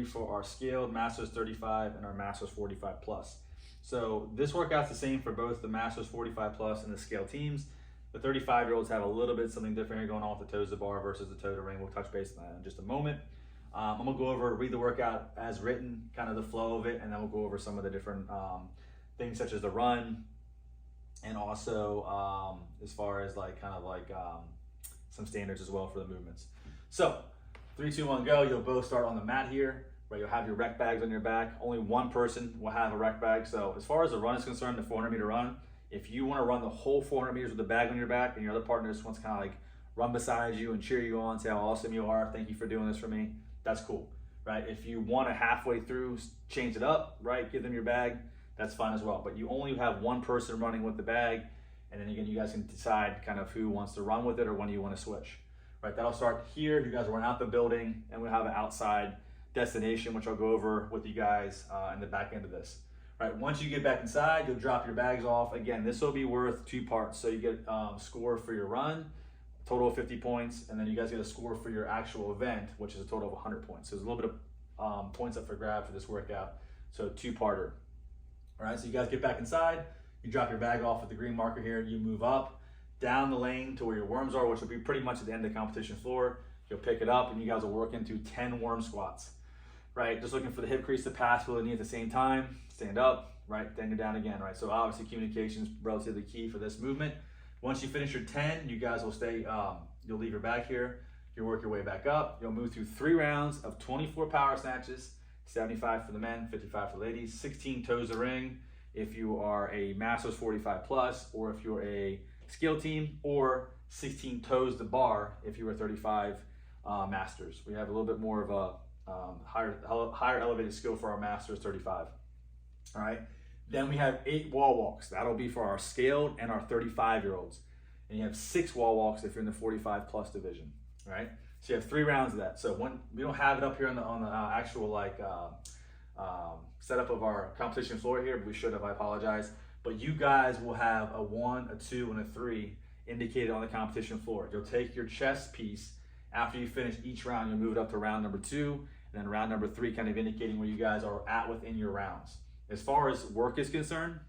3 for our scaled Masters 35 and our Masters 45 plus. So this workout's the same for both the Masters 45 plus and the scaled teams. The 35-year-olds have a little bit something different here going on with the toes to bar versus the toe to ring. We'll touch base on that in just a moment. I'm gonna go over, read the workout as written, kind of the flow of it, and then we'll go over some of the different things such as the run, and also as far as like some standards as well for the movements. So 3, 2, 1, go. You'll both start on the mat here, right? You'll have your rec bags on your back. Only one person will have a rec bag. So as far as the run is concerned, the 400-meter run, if you want to run the whole 400 meters with the bag on your back and your other partner just wants to kind of like run beside you and cheer you on, say how awesome you are, thank you for doing this for me, that's cool, right? If you want to halfway through change it up, right, give them your bag, that's fine as well. But you only have one person running with the bag, and then again, you guys can decide kind of who wants to run with it or when you want to switch, right? That'll start here. You guys will run out the building, and we'll have an outside destination, which I'll go over with you guys in the back end of this. Right, once you get back inside, you'll drop your bags off. Again, this will be worth 2 parts. So you get a score for your run, a total of 50 points, and then you guys get a score for your actual event, which is a total of 100 points. So there's a little bit of points up for grab for this workout. So 2-parter. All right, so you guys get back inside, you drop your bag off with the green marker here, you move up, down the lane to where your worms are, which will be pretty much at the end of the competition floor. You'll pick it up, and you guys will work into 10 worm squats. Right, just looking for the hip crease to pass below the knee at the same time. Stand up, right, then you're down again, right? So obviously communication is relatively key for this movement. Once you finish your 10, you guys will stay, you'll leave your bag here, you'll work your way back up. You'll move through 3 rounds of 24 power snatches, 75 for the men, 55 for the ladies, 16 toes to ring if you are a Masters 45 plus, or if you're a skill team, or 16 toes to bar if you're a 35 Masters. We have a little bit more of a higher elevated skill for our Masters 35. All right, then we have 8 wall walks. That'll be for our scaled and our 35-year-olds. And you have 6 wall walks if you're in the 45 plus division. All right, so you have 3 rounds of that. So we don't have it up here on the actual setup of our competition floor here, but we should have. I apologize. But you guys will have a 1, a 2, and a 3 indicated on the competition floor. You'll take your chest piece after you finish each round. You'll move it up to round number 2. And then round number 3 kind of indicating where you guys are at within your rounds. As far as work is concerned,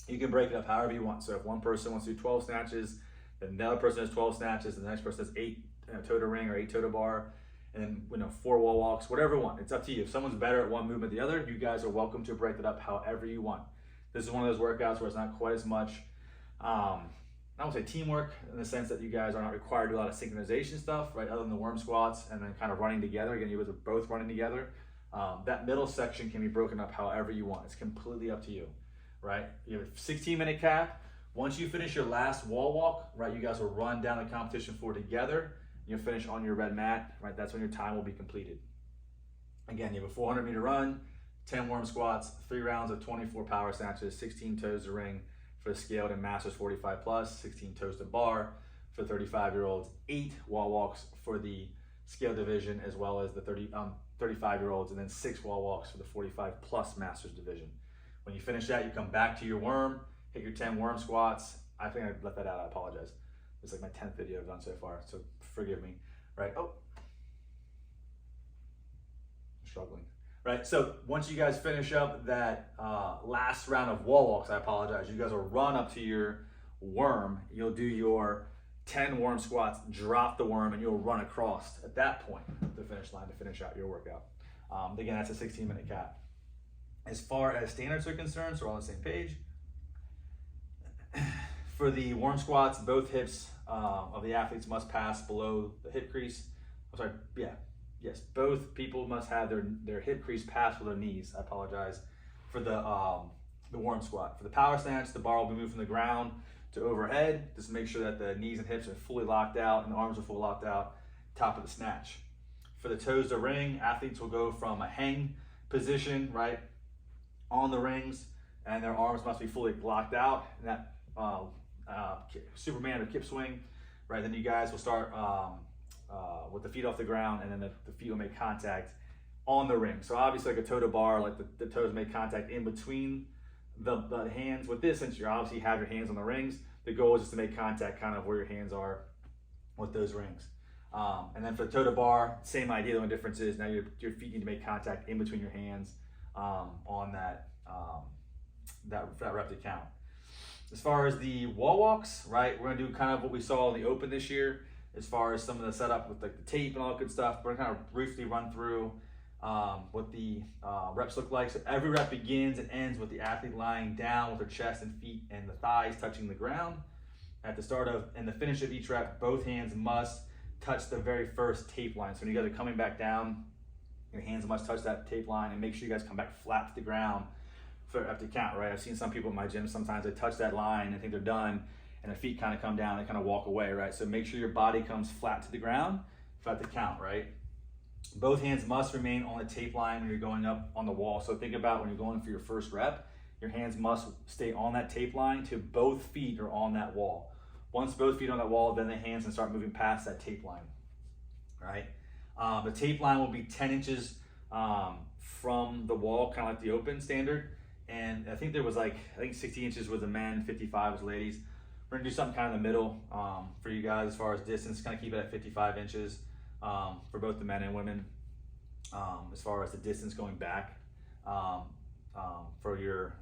you can break it up however you want. So if one person wants to do 12 snatches, then the other person has 12 snatches, and the next person has 8 toe to ring or 8 toe to bar, and then 4 wall walks, whatever you want. It's up to you. If someone's better at one movement than the other, you guys are welcome to break it up however you want. This is one of those workouts where it's not quite as much, I won't say teamwork in the sense that you guys are not required to do a lot of synchronization stuff, right? Other than the worm squats and then kind of running together. Again, you guys are both running together. That middle section can be broken up however you want. It's completely up to you, right? You have a 16-minute cap. Once you finish your last wall walk, right, you guys will run down the competition floor together. You'll finish on your red mat, right? That's when your time will be completed. Again, you have a 400-meter run, 10 worm squats, 3 rounds of 24 power snatches, 16 toes to ring for the scaled and Masters 45 plus, 16 toes to bar for 35-year-olds, 8 wall walks for the scale division, as well as the 35-year-olds, and then 6 wall walks for the 45 plus Masters division. When you finish that, you come back to your worm, hit your 10 worm squats. I think I left that out, I apologize. It's like my 10th video I've done so far, so forgive me, right? Oh, I'm struggling. Right, so once you guys finish up that last round of wall walks, I apologize, you guys will run up to your worm. You'll do your 10 worm squats, drop the worm, and you'll run across at that point the finish line to finish out your workout. Again, that's a 16-minute cap. As far as standards are concerned, so we're all on the same page. For the worm squats, both hips of the athletes must pass below the hip crease. I'm sorry, yes, both people must have their hip crease past with their knees. I apologize. For the worm squat. For the power snatch, the bar will be moved from the ground to overhead. Just make sure that the knees and hips are fully locked out and the arms are fully locked out, top of the snatch. For the toes to ring, athletes will go from a hang position, right, on the rings, and their arms must be fully locked out. And that Superman or kip swing, right? Then you guys will start with the feet off the ground, and then the feet will make contact on the ring. So obviously like a toe to bar, like the toes make contact in between the hands. With this, since you obviously have your hands on the rings, the goal is just to make contact kind of where your hands are with those rings. And then for the toe to bar, same idea. The only difference is now your feet need to make contact in between your hands on that rep to count. As far as the wall walks, right, we're gonna do kind of what we saw in the open this year as far as some of the setup with like the tape and all that good stuff. We're gonna kind of briefly run through what the reps look like. So every rep begins and ends with the athlete lying down with their chest and feet and the thighs touching the ground. At the start of and the finish of each rep, both hands must touch the very first tape line. So when you guys are coming back down, your hands must touch that tape line, and make sure you guys come back flat to the ground for the rep to count, right? I've seen some people in my gym, sometimes they touch that line and think they're done, and their feet kind of come down, they kind of walk away, right? So make sure your body comes flat to the ground for that to count, right? Both hands must remain on the tape line when you're going up on the wall. So think about when you're going for your first rep, your hands must stay on that tape line till both feet are on that wall. Once both feet are on that wall, then the hands can start moving past that tape line, right? The tape line will be 10 inches from the wall, kind of like the open standard. And I think there was 60 inches was the men, 55 was ladies. We're gonna do something kind of in the middle for you guys as far as distance, kind of keep it at 55 inches for both the men and women as far as the distance going back for your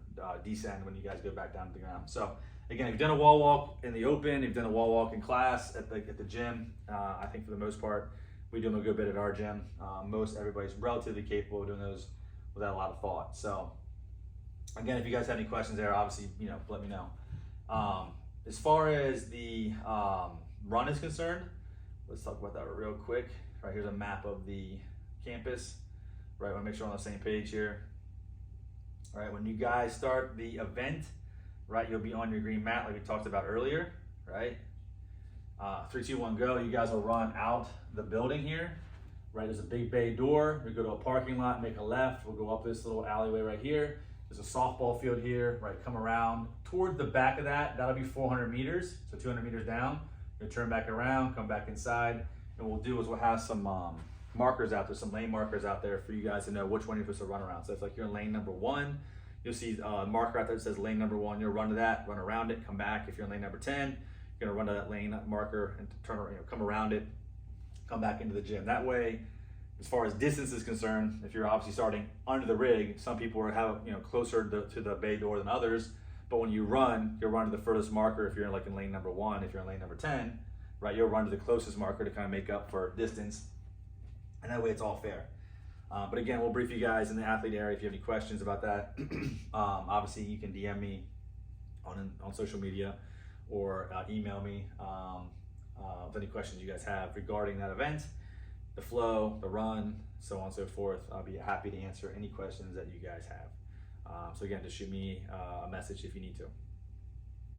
descend when you guys go back down to the ground. So again, if you've done a wall walk in the open, you've done a wall walk in class at the gym, I think for the most part, we do them a good bit at our gym. Everybody's relatively capable of doing those without a lot of thought. So again, if you guys have any questions there, obviously, let me know. As far as the run is concerned, let's talk about that real quick. Right, here's a map of the campus. Right, I want to make sure we're on the same page here. All right, when you guys start the event, right, you'll be on your green mat like we talked about earlier, right? 3, 2, 1, go. You guys will run out the building here, right? There's a big bay door. We go to a parking lot, make a left. We'll go up this little alleyway right here. There's a softball field here, right? Come around toward the back of that. That'll be 400 meters, so 200 meters down. You'll turn back around, come back inside. And what we'll do is we'll have some markers out there, some lane markers out there for you guys to know which one you're supposed to run around. So if like you're in lane number 1, you'll see a marker out there that says lane number 1. You'll run to that, run around it, come back. If you're in lane number 10, you're gonna run to that lane marker and turn, come around it, come back into the gym. That way, as far as distance is concerned, if you're obviously starting under the rig, some people have closer to the bay door than others. But when you run, you'll run to the furthest marker. If you're in lane number 1, if you're in lane number 10, right, you'll run to the closest marker to kind of make up for distance, and that way it's all fair. But again, we'll brief you guys in the athlete area if you have any questions about that. Obviously, you can DM me on social media or email me with any questions you guys have regarding that event, the flow, the run, so on and so forth. I'll be happy to answer any questions that you guys have. So again, just shoot me a message if you need to.